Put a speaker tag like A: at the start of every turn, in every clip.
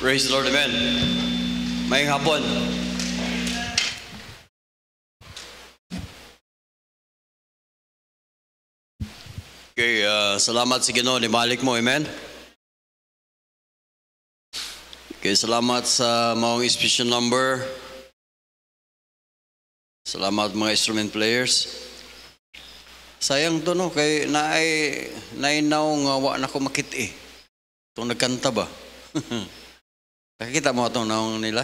A: Praise the Lord, amen. Mayang hapon. Okay, salamat sa Ginoo ni balik mo, amen. Okay, salamat sa mga special number. Salamat mga instrument players. Sayang to no, kay nainaw nga wa na ko makit Itong nagkanta ba? Nakikita mo itong naong nila?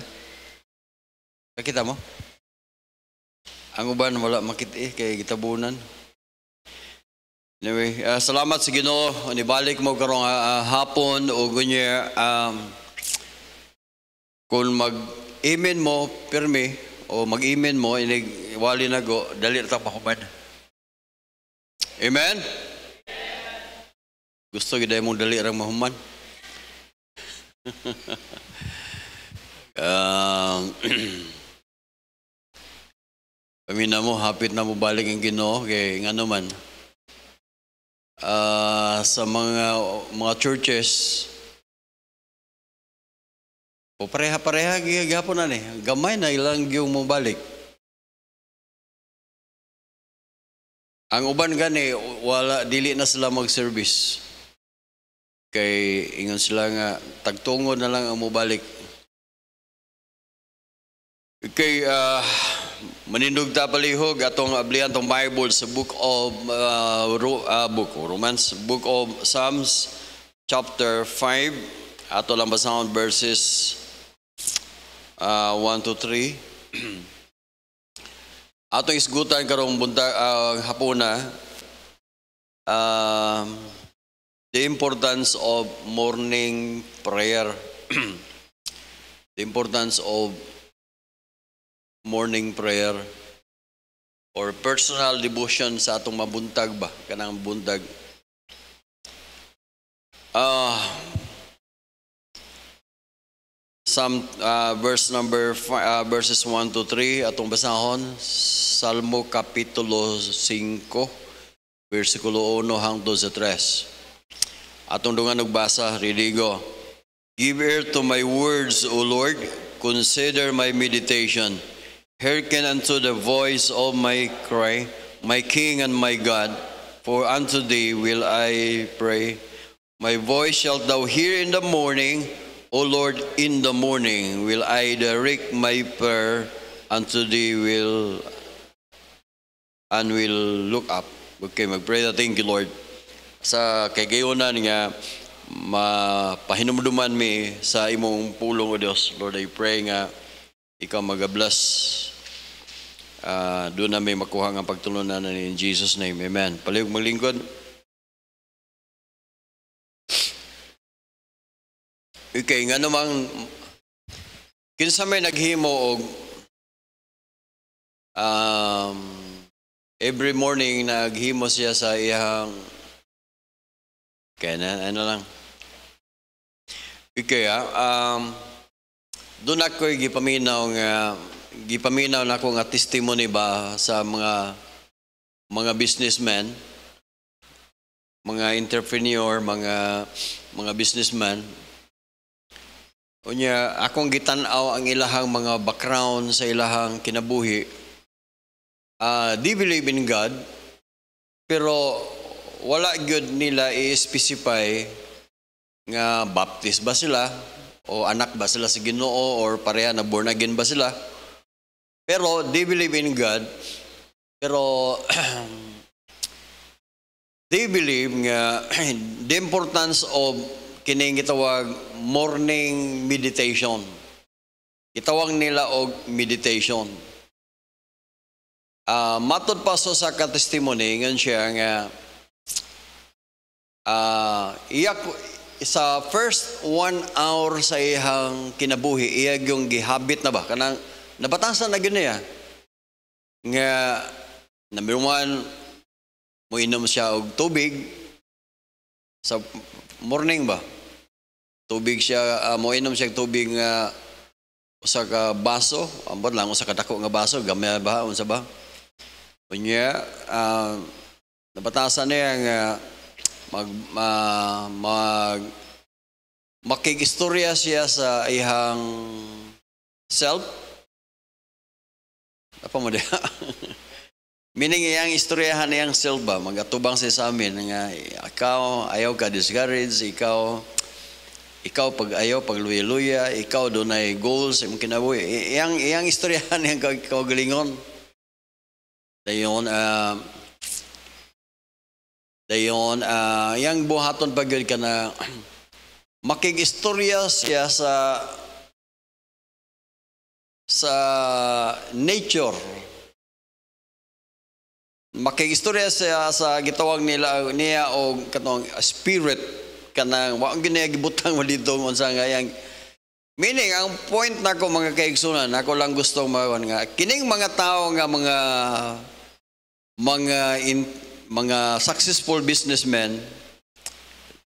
A: Nakikita mo? Ang uban wala makit kay gitabunan. Anyway, salamat sa Ginoo. Nibalik mo karong hapon o gunya kung mag-amen mo pirmi o mag-amen mo inig wali nago dali ta pakubad. Amen. Gusto gid mo dali ra mahuman. Pamina mo hapit na mo balik ang Ginoo kay ngano man. Sa mga churches o pareha-pareha gihapon na ni gamay na ilang gyung mo balik. Ang uban gani wala dili na sila mag-service kay ingon sila nga tagtungod na lang ang mo balik. Kay manindog ta palihog atong ablihan tong Bible sa book of Romans, book of Psalms chapter 5 ato lang basahon verses 1 to 3. Atong isgutan karong buntag hapuna the importance of morning prayer. The importance of morning prayer or personal devotion sa atong mabuntag ba kanang buntag. Some verses 1 to 3 atong basahon. Salmo kapitulo 5 versikulo 1 hangtod sa 3. Atong dungan og basa, ridigo. Give ear to my words, O Lord, consider my meditation. Hearken unto the voice of my cry, my King and my God, for unto thee will I pray. My voice shalt thou hear in the morning, O Lord, in the morning will I direct my prayer unto thee will look up. Okay, mag-pray na. Thank you, Lord. Sa kagayonan nga mapahinumduman mi sa imong pulong o Dios. Lord, I pray nga ikaw mag-bless. Doon na may makuha ang pagtulunan in Jesus' name. Amen. Palihog maglingkod. Okay, nga namang kinsa may naghimo og every morning naghimo siya sa iyang kaya na ano lang. Okay, doon ako gipaminaw na ako nga testimony ba sa mga businessmen, mga entrepreneur, mga businessmen. Unya akong gitan-aw ang ilahang mga background sa ilahang kinabuhi. They believe in God, pero wala gyud nila i-specify nga baptist ba sila o anak ba sila sa Ginoo or pareha na born again ba sila. Pero they believe in God, pero they believe nga the importance of kining gitawag morning meditation. Gitawag nila og meditation. Matod pa sa ka-testimony ngan siya nga sa first 1 hour sa iyang kinabuhi iya yung gihabit na ba kanang nabatasan na gyud niya nga number 1 mo inom siya og tubig sa morning ba tubig siya mo inom siya tubig nga usa ka baso ambot lang usa ka dako nga baso gamay ba unsa ba unya nabatasan niya nga makigistorya siya sa ihang self. Apa mo diha? Meaning iyang istoryahan iyang self ba? Magatubang siya sa amin nga ikaw ayaw ka discourage, ikaw pag ayaw, pag luya-luya, ikaw dunay goals, imong kinabuhi. Iyang istoryahan iyang kaugalingon. Dayon iyang buhaton pag yun ka na makigistorya siya sa nature. Makigistorya siya sa gitawag niya o katong spirit kanang wa ang ginagibutang mo dito unsa nga yang meaning ang point nako mga kaigsunan nako lang gusto mawan nga kining mga tao nga mga successful businessmen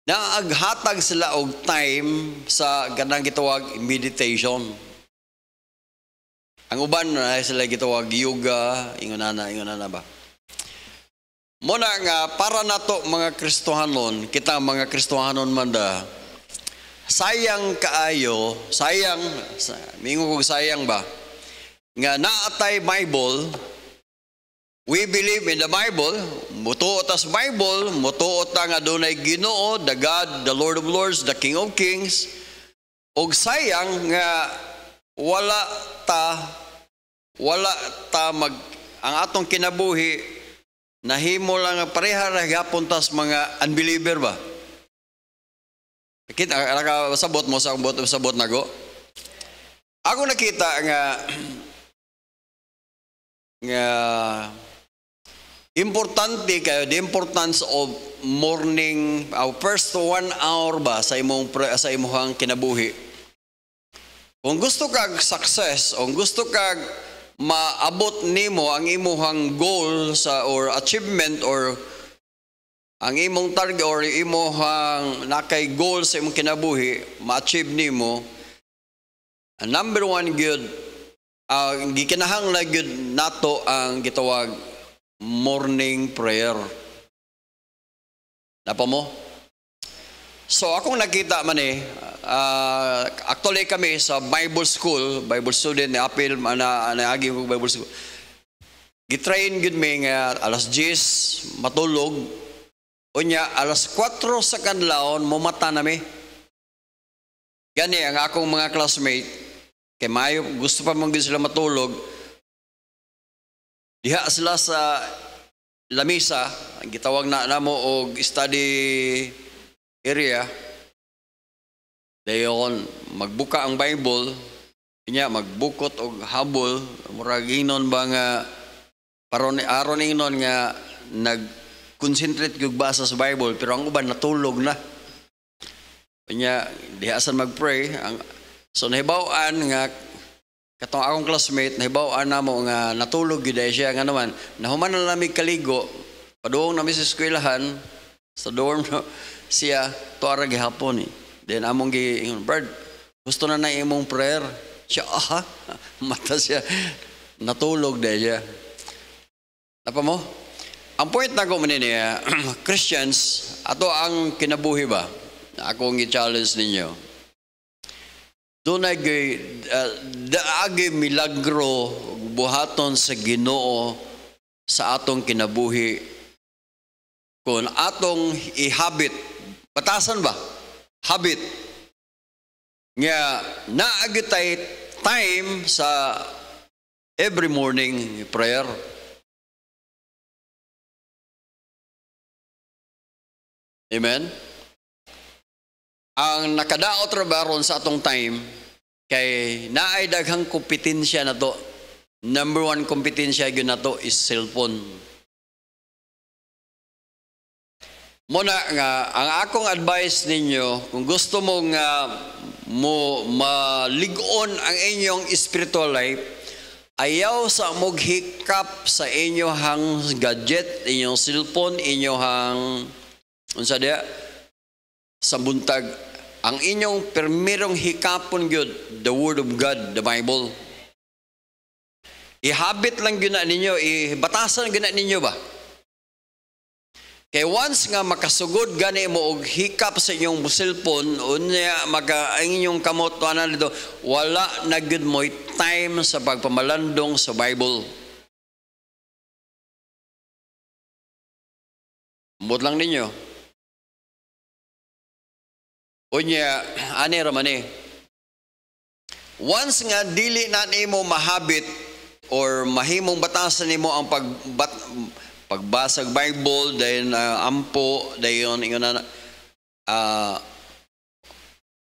A: na aghatag sila og time sa kanang gitawag meditation. Ang uban na sila gitawag yoga, ingon na ba? Muna nga, para nato mga Kristohanon, kita mga Kristohanon manda, sayang, mingo kong sayang ba, nga naatay Bible, we believe in the Bible, mutuot as Bible, mutuot nga dunay Ginoo, the God, the Lord of Lords, the King of Kings, og sayang nga wala ta ang atong kinabuhi nahimo lang pareha ra gapon tas mga unbeliever ba? Kita sabot mo sa sabot nago. Ako nakita nga importante kayo the importance of morning first 1 hour ba sa imong kinabuhi. Kung gusto kag success, kung gusto kag maabot nimo ang imong goal or achievement or ang imong target or imong nakay goal sa imong kinabuhi ma-achieve nimo, number 1 good gikinahanglan gyud nato ang gitawag morning prayer. Napa mo? So akong nakita man actually kami sa Bible student na apil naagi ko Bible school. Gitrain gud mi nga alas 10 matulog. Unya alas 4 sa kadlawon mumata na mi. Gani ang akong mga classmate kay mayo gusto pa man sila matulog. Diha sila sa lamisa, gitawag na namo og study area. Dayon magbuka ang Bible, niya magbukot og habol, murag ingnon ba nga aron ingnon nga nag-concentrate gyud basa sa Bible pero ang uban natulog na. Niya dihasan mag-pray so nahibaw-an nga katong akong classmate nahibaw-an namo nga natulog gyud siya nga naman nahuman na lamig kaligo paduong na mi sa eskwelahan sa dorm siya tuara gihapon Then among Bird, gusto na imong prayer. Siya, mata siya, natulog dahil siya. Napa mo? Ang point na ko niya, Christians, ato ang kinabuhi ba? Akong i-challenge ninyo. Doon ay daagi milagro buhaton sa Ginoo sa atong kinabuhi kung atong ihabit. Batasan ba? Habit nga naagitay time sa every morning prayer. Amen? Ang nakadaot ra baron sa atong time kay naay daghang kompetensya na to. Number 1 kompetensya gyud nato is cellphone. Muna nga, ang akong advice ninyo, kung gusto mo nga maligon ang inyong spiritual life, ayaw sa moghikap sa inyong gadget, inyong cellphone, inyong unsa dia sa buntag. Ang inyong permirong hikapon gyud the Word of God, the Bible. Ihabit lang gyud na ninyo, ibatasan gyud na ninyo ba? Kay once nga makasugod gani mo og hikap sa inyong cellphone, unya ang inyong kamot tuanan dito, wala na gud mo'y time sa pagpamalandong sa Bible. Mut lang ninyo. Unya, ani raman eh. Once nga dili na nimo mahabit or mahimong batasan nimo ang pagbasag Bible, dahil ampo, dahil ingon na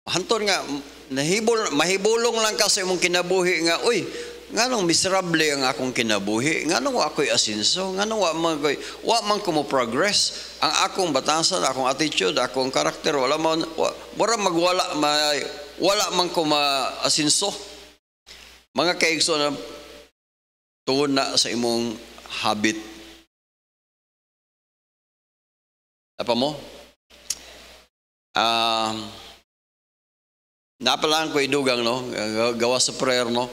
A: hanton nga mahibulong lang ka sa imong kinabuhi nga, uy, nganong miserable ang akong kinabuhi, nganong wa ako'y asinso, nganong wa man ko mo progress, ang akong batasan, akong attitude, akong karakter, wala man ko ma-asinso. Mga kaigso na tuon na sa imong habit. Apa mo? Napalaan ko idugang, no? Gawa sa prayer, no?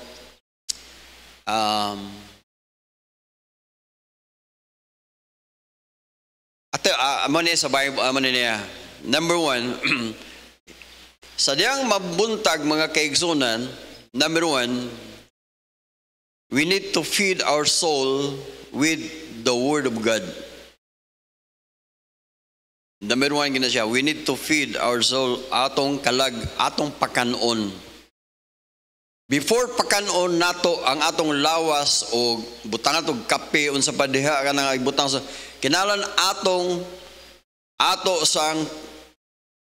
A: Amo niya sa Bible, amo niya. Number 1, sa diyang mabuntag mga kaigsunan, number 1, we need to feed our soul with the Word of God. Number 1 gina siya, we need to feed our soul atong kalag, atong pakanon. Before pakanon nato ang atong lawas o butangan og kape unsa pa diha kanang ibutang sa kinalan ato sang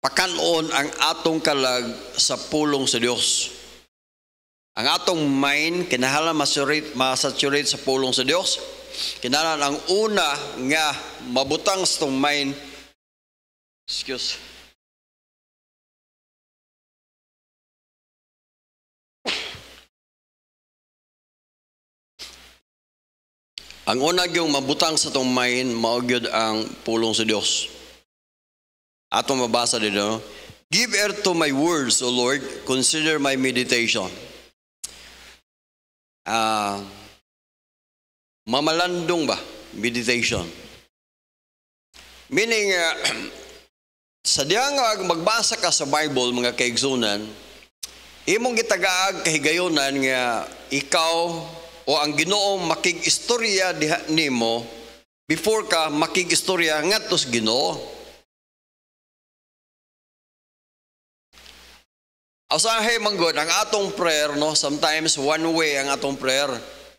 A: pakanon ang atong kalag sa pulong sa Dios. Ang atong mind kinahanglan masaturate sa pulong sa Dios. Kinahanglan ang una nga mabutang sa tong mind. Ang una yung mabutang sa tong mind, maugyod ang pulong sa Dios. Atong mabasa dito, no? Give ear to my words, O Lord, consider my meditation. Mamalandong ba? Meditation. Meaning, sa diyang magbasa ka sa Bible, mga kaigsunan, imong gitagaag kahigayunan nga ikaw o ang Ginoo makig-istorya diha nimo before ka makig-istorya ngadto sa Ginoo. Usahay manggod ang atong prayer, no, sometimes one way ang atong prayer.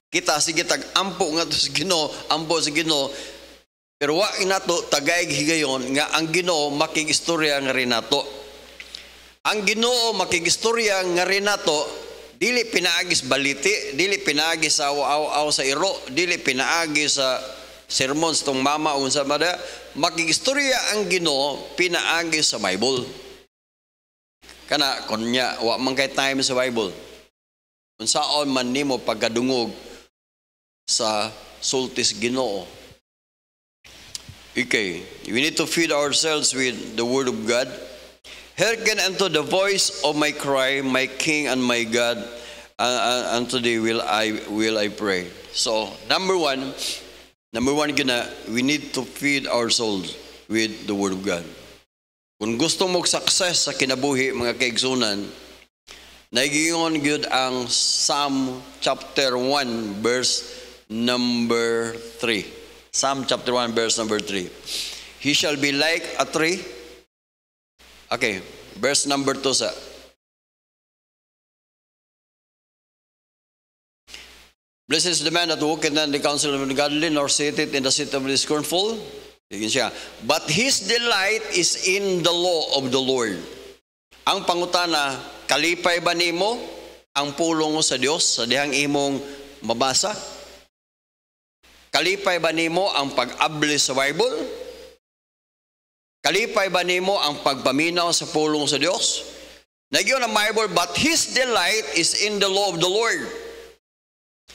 A: Kita sige tag-ampo ngadto sa Ginoo, ampo sa Ginoo. Pero wa inato tagay higayon nga ang Ginoo makig-istorya nga rin nato. Ang Ginoo makig-istorya nga rin nato. Dili pinaagi sa baliti, dili pinaagi sa aw sa iro, dili pinaagi sa sermon sa tong mama unsa mada, makikistorya ang Ginoo pinaagi sa Bible. Kana kunya wa man kay time sa Bible. Unsaon man nimo pagkadungog sa sultis Ginoo. Okay, we need to feed ourselves with the Word of God. Hearken unto the voice of my cry, my King and my God, unto thee will I pray. So, number one, we need to feed our souls with the Word of God. Kung gusto mo success sa kinabuhi, mga kaigsunan, naigingon gyud ang Psalm chapter 1, verse number 3. Psalm chapter 1, verse number 3. He shall be like a tree. Okay, verse number 2 sa. Blessed is the man that walketh not in the counsel of the godly, nor sitteth in the seat of the scornful. But his delight is in the law of the Lord. Ang pangutana, kalipay ba nimo ang pulong mo sa Dios sa dihang imong mabasa? Kalipay ba nimo ang pag-abli sa Bible? Kalipay ba nimo ang pagpaminaw sa pulong sa Dios? Nagyo ang Bible, but his delight is in the law of the Lord.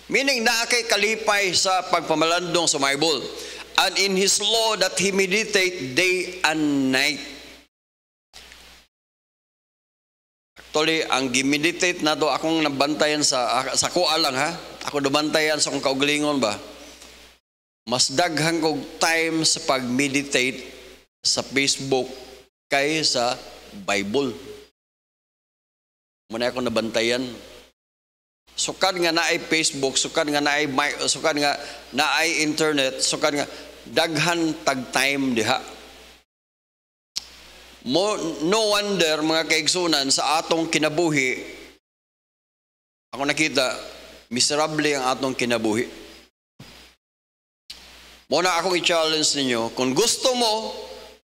A: Meaning na kay kalipay sa pagpamalandong sa Bible. And in his law that he meditate day and night. Actually, ang gimeditate na to, akong nabantayan sa kuha lang ha. Ako nabantayan sa akong kaugalingon ba. Mas daghan kog time sa pag-meditate sa Facebook kaysa Bible. Muna ako nabantayan. Sukad nga naay Facebook, sukad nga naay internet, sukad nga daghan tag time diha. No wonder mga kaigsunan sa atong kinabuhi, ako nakita, miserable ang atong kinabuhi. Muna akong i-challenge ninyo, kung gusto mo,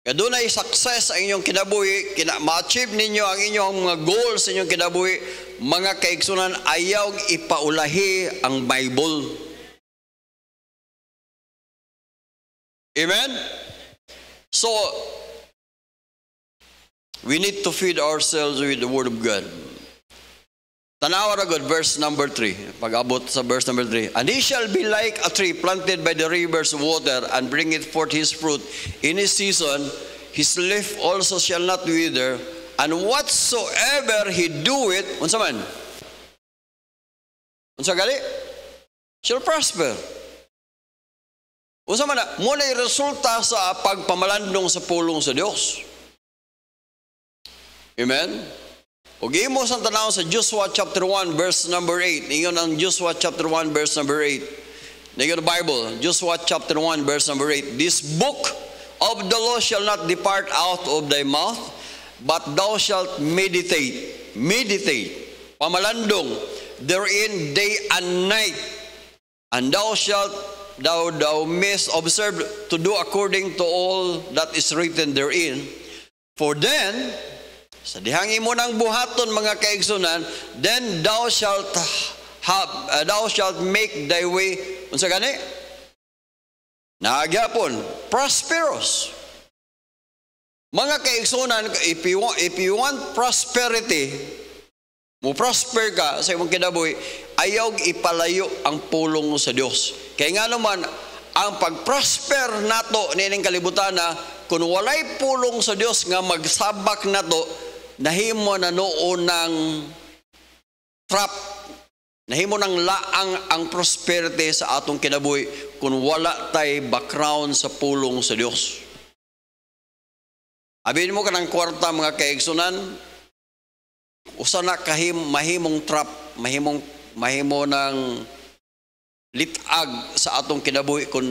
A: kadunay success ang inyong kinabuhi, ma-achieve ninyo ang inyong mga goals sa inyong kinabuhi, mga kaigsunan, ayaw ipaulahi ang Bible. Amen? So, we need to feed ourselves with the Word of God. Tanawa ra God, verse number 3. Pag-abot sa verse number 3. And he shall be like a tree planted by the rivers of water, and bringeth forth his fruit in his season. His leaf also shall not wither, and whatsoever he doeth, unsa man? Unsa gali? Shall prosper. Unsa man na? Muna'y resulta sa pagpamalandong sa pulong sa Dios. Amen? Og imo sang tanaw sa Joshua chapter 1 verse number 8. Ingon ang Joshua chapter 1 verse number 8. Ingon the Bible, Joshua chapter 1 verse number 8. This book of the law shall not depart out of thy mouth, but thou shalt meditate, pamalandong therein day and night, and thou mayest observe to do according to all that is written therein. For then, sa dihang imo nang buhaton mga kaigsunan, then thou shalt make thy way, unsa gani? Naagapon, prosperous. Mga kaigsunan, if you want prosperity, mo prosper ka sa imong kinabuhi, ayaw ipalayo ang pulong sa Dios. Kaya nga naman, ang pag-prosper nato nining kalibutan na, kung walay pulong sa Dios nga magsabak nato, nahimo na noon ng trap, nahimo ng laang ang prosperity sa atong kinabuhi kung wala tay background sa pulong sa Dios. Abihin mo ka ng kwarta mga kaigsunan, usa na mahimong trap, mahimo ng litag sa atong kinabuhi kung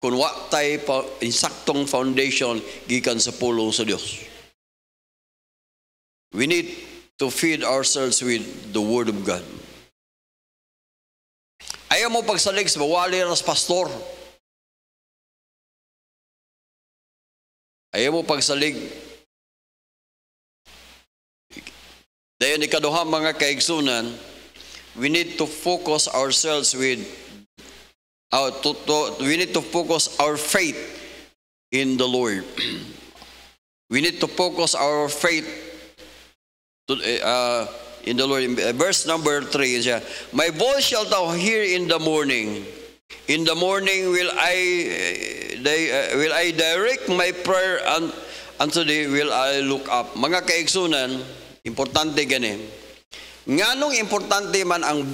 A: wa tay insaktong foundation gikan sa pulong sa Dios. We need to feed ourselves with the Word of God. Ayaw mo pagsalig sa bawali ras pastor. Ayaw mo pagsalig. Dayon ikaduha mga kaigsunan, we need to focus ourselves with we need to focus our faith in the Lord. We need to focus our faith in the Lord. Verse number 3 siya, my voice shalt thou hear in the morning. In the morning will I direct my prayer unto thee, will I look up. Mga kaigsunan, importante gani. Nganong importante man ang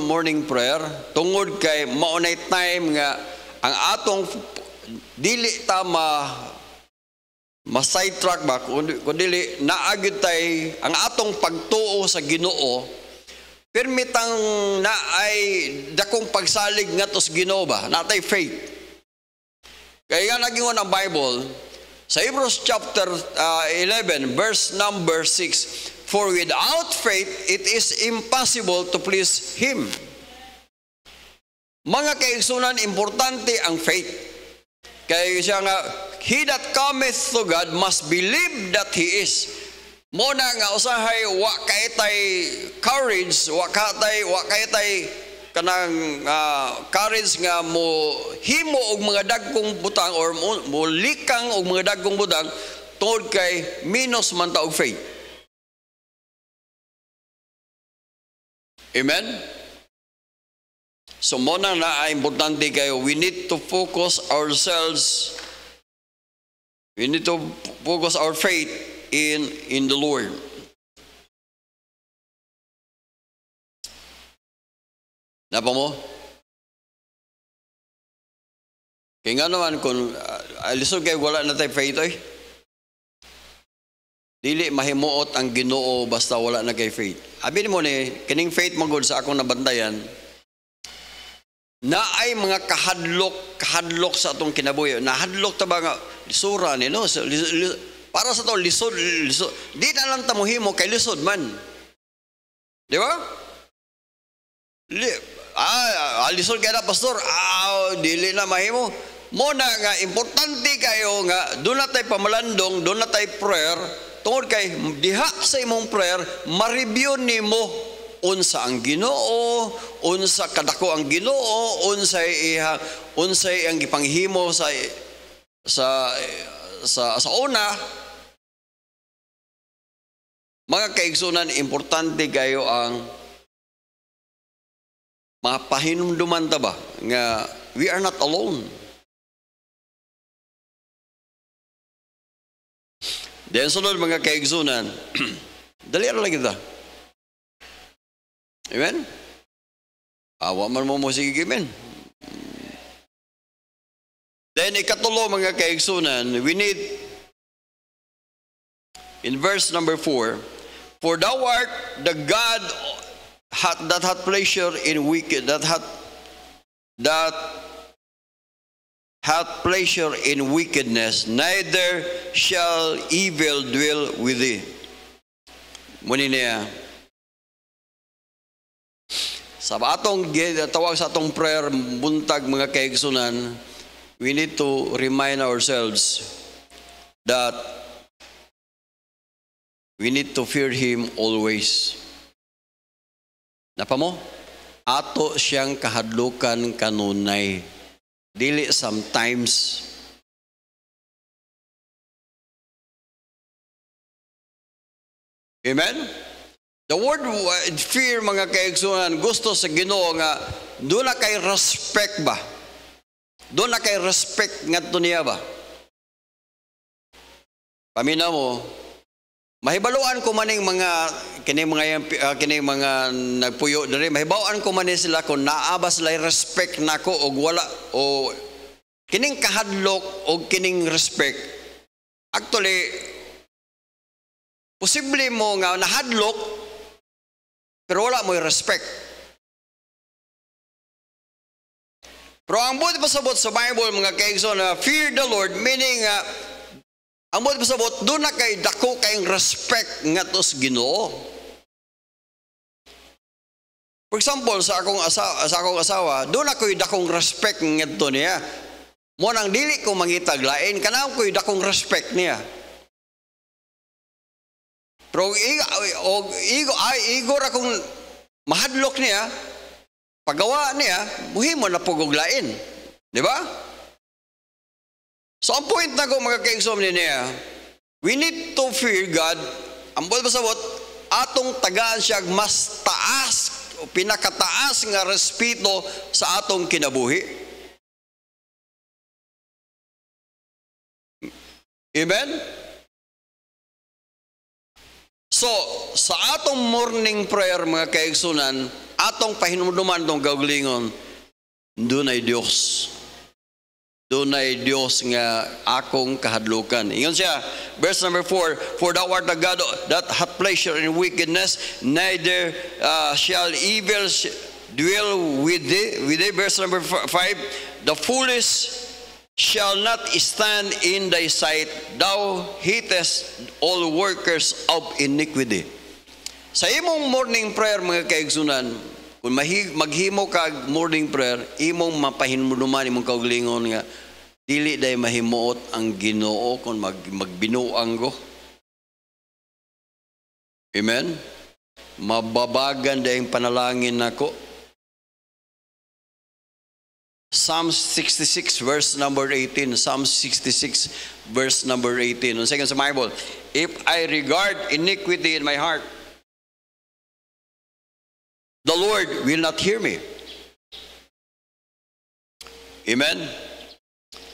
A: morning prayer? Tungod kay maunay time nga ang atong dili ta ma-sidetrack ba, kundi naagid tay ang atong pagtuo sa Ginoo, permitang naay dakong pagsalig ngatos Ginoo ba, natay faith. Kaya nga nagingon ang Bible sa Hebrews chapter 11 verse number 6, for without faith it is impossible to please Him. Mga kaigsunan, importante ang faith. Kaya siya nga, he that cometh to God must believe that He is. Muna nga usahay wa kaitay courage, wa kaitay kanang courage nga mo himo og mga dagkong butang or mo likang og mga dagkong butang tungod kay minus man ta og faith. Amen. So muna na importante kayo, we need to focus ourselves. We need to focus our faith in the Lord. Napa mo? Kaya nga naman, kung lisod kayo, wala na tayo faith, oy. Dili mahimuot ang Ginoo basta wala na kay faith. Abi mo ni, kining faith magod sa akong nabantayan, na ay mga kahadlok sa atong kinabuhi. Nahadlok ta ba nga, lisura ni, no? Para sa to, lisod. Di na lang tamuhimo kay lisod man. Di ba? Lisod kaya na, pastor. Dili na mahimo. Muna nga, importante kayo nga, doon na tayo pamalandong, doon na tayo prayer, tungod kay diha sa imong prayer, ma-review nimo unsa ang Ginoo, unsa kadako ang Ginoo, unsay ang gipanghimo sa una. Mga kaigsunan, importante kayo ang mapahinumduman ta ba nga we are not alone. Then sunod mga kaigsunan, dali ra lang kita. Amen? Awa man mo sige gimen. Then ikatulo mga kaigsunan, we need in verse number 4, for thou art the God that hath pleasure in wicked, that hath pleasure in wickedness, neither shall evil dwell with thee. Muni niya, sa atong tawag sa atong prayer buntag mga kaigsunan, we need to remind ourselves that we need to fear Him always. Napamo? Ato siyang kahadlukan kanunay. Dili sometimes. Amen? The word fear, mga kaigsunan, gusto sa Ginoo nga doon na kay respect ba? Doon na kay respect nga ito niya ba? Pamina mo, mahibaluan ko maning kining mga nagpuyo diri, mahibaluan ko man sila kung naaba sila respect nako og wala o kining kahadlok o kining respect. Actually, posible mo nga nahadlok pero wala mo respect. Pero ang buot pasabot sa Bible mga kaigsunan, fear the Lord, meaning ang buot pasabot doon na kay dako kayong respect nga tos Ginoo. For example, sa akong asawa, doon na ko'y dakong respect nga ito niya. Mo nang dili ko mangitag lain, kanang ko'y dakong respect niya. Pero igor akong mahadlok niya, pagawa niya, muhimo na pugog lain. Di ba? So ang point na ko mga kaigsunan niya, we need to fear God. Ang buot pasabot, atong tagaan siya mas taas o pinakataas nga respeto sa atong kinabuhi. Amen? So, sa atong morning prayer mga kaigsunan, atong pahinumduman tong gaulingon, doon ay Diyos. Doon ay Diyos nga akong kahadlukan. Ingon siya, verse number 4, for thou art the God that hath pleasure in wickedness, neither shall evil dwell with thee. Verse number 5, the foolish shall not stand in thy sight, thou hatest all workers of iniquity. Sa imong morning prayer mga kaigsunan, kung maghimo ka morning prayer, imong mapahinumduman imong kaugalingon nga dili day mahimuot ang Ginoo kung magbinuang ko. Amen? Mababagan day panalangin nako. Psalm 66 verse number 18. Psalm 66 verse number 18. Ang second sa Bible, if I regard iniquity in my heart, the Lord will not hear me. Amen?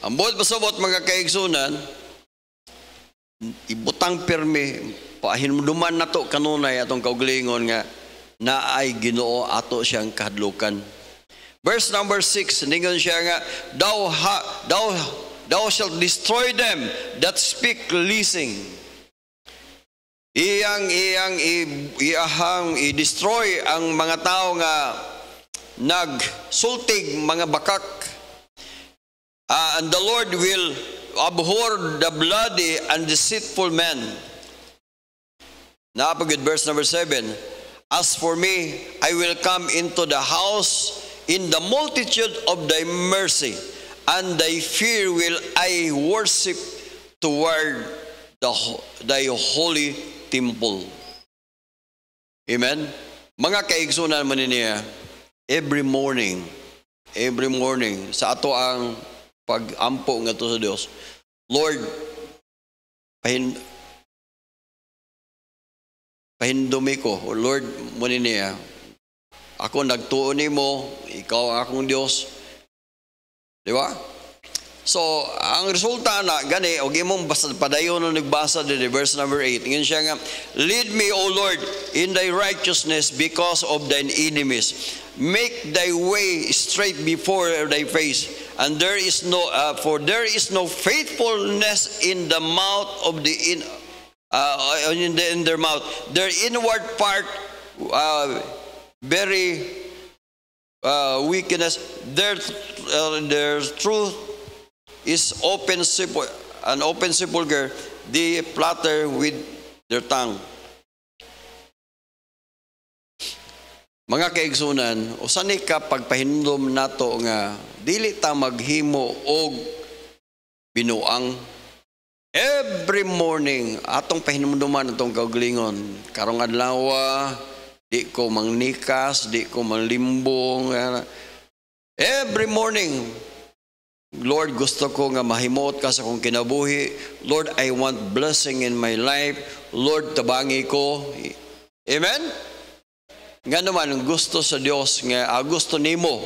A: Ang buot pasabot mga kaigsunan, ibutang pirmi, pahinumduman na to kanunay atong kaugalingon nga naay Ginoo ato siyang kahadlukan. Verse number 6, ningon siya nga, thou shalt destroy them that speak leasing. Iyang i-destroy ang mga tao nga nagsultig mga bakak. And the Lord will abhor the bloody and deceitful men. Napagod verse number 7. As for me, I will come into the house in the multitude of thy mercy, and thy fear will I worship toward thy holy temple. Amen? Mga kaigsunan man niya, every morning, sa ato ang pag-ampo nga to sa Dios, Lord, pahindumi ko, o Lord, mo niya, ako nagtuon nimo, ikaw ang akong Dios. Di ba? So, ang resulta na, gani, o imong padayon nung nagbasa din, verse number 8, ngayon siya nga, lead me, O Lord, in thy righteousness because of thine enemies. Make thy way straight before thy face, and there is no, for there is no faithfulness in the mouth of in their mouth. Their inward part, very wickedness. Their truth is an open sepulchre. They flatter with their tongue. Mga kaigsunan, usani ka pagpahindom nato nga dili ta maghimo og binuang. Every morning atong pahinumduman atong kaugalingon. Karong adlaw di ko mangnikas, di ko manglimbong. Every morning, Lord, gusto ko nga mahimuot ka sa akong kinabuhi. Lord, I want blessing in my life. Lord, tabangi ko. Amen? Nga naman, gusto sa Dios nga gusto nimo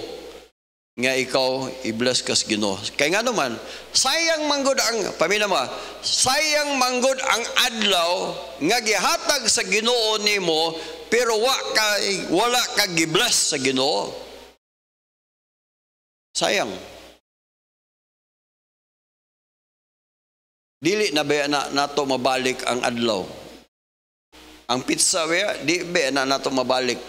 A: nga ikaw i-bless ka sa Ginoo. Kaya nga naman, sayang manggod ang paminama, sayang manggod ang adlaw nga gihatag sa Ginoo nimo pero wala ka gi-bless sa Ginoo. Sayang. Dili na ba nato mabalik ang adlaw? Ang pizza di ba na nato mabalik?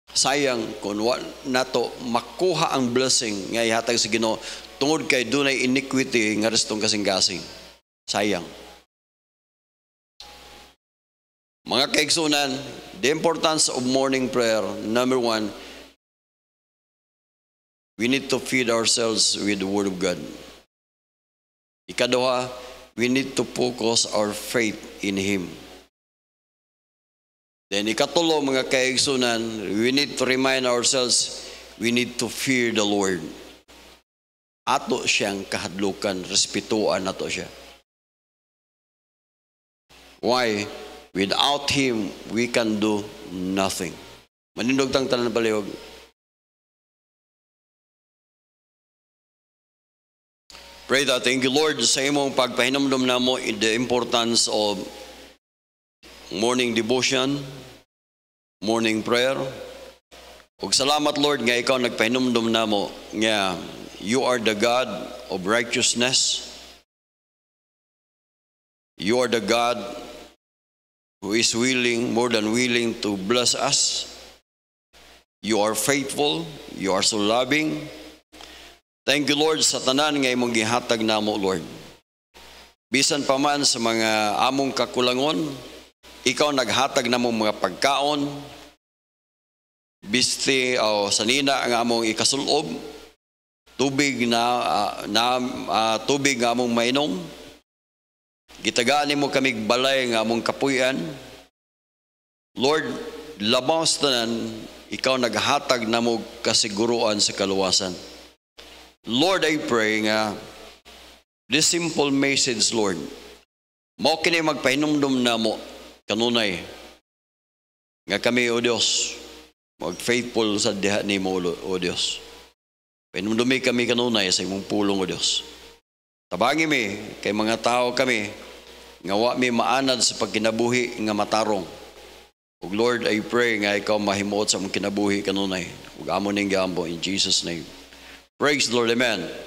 A: Sayang kung nato makuha ang blessing nga ihatag sa Ginoo tungod kay dunay iniquity nga restong kasing-kasing. Sayang. Mga kaigsunan, the importance of morning prayer, number 1, we need to feed ourselves with the Word of God. Ikaduha, we need to focus our faith in Him. Then ikatulo, mga kaigsunan, we need to remind ourselves, we need to fear the Lord. Ato siyang kahadlukan, respetuan nato siya. Why? Without Him, we can do nothing. Manindog tang tanan palihog. Pray that, thank you Lord, sa imong pagpahinumdum namo in the importance of morning devotion, morning prayer. Ug salamat Lord nga ikaw nagpahinumdum namo nga you are the God of righteousness. You are the God who is willing, more than willing to bless us. You are faithful, you are so loving. Thank you Lord sa tanan nga imong gihatag namo Lord. Bisan pa man sa mga among kakulangon, ikaw naghatag namo mga pagkaon, bisti o sanina ang among ikasulob, tubig tubig nga among mainom. Gitagaan nimo kami balay nga among kapuy-an. Lord, labaw sa tanan, ikaw naghatag namo kasiguruan sa kaluwasan. Lord, I pray nga this simple message, Lord, mao kini magpahinumdum namo kanunay nga kami, O Dios, mag-faithful sa diha nimo, O Dios. Pahinumdumi kami kanunay sa imong pulong, O Dios. Tabangi mi kay mga tao kami nga wa mi maanad sa pagkinabuhi nga matarong. Ug Lord, I pray nga ikaw mahimuot sa among kinabuhi kanunay. ug amo ning giambo in Jesus name. Praise the Lord, amen.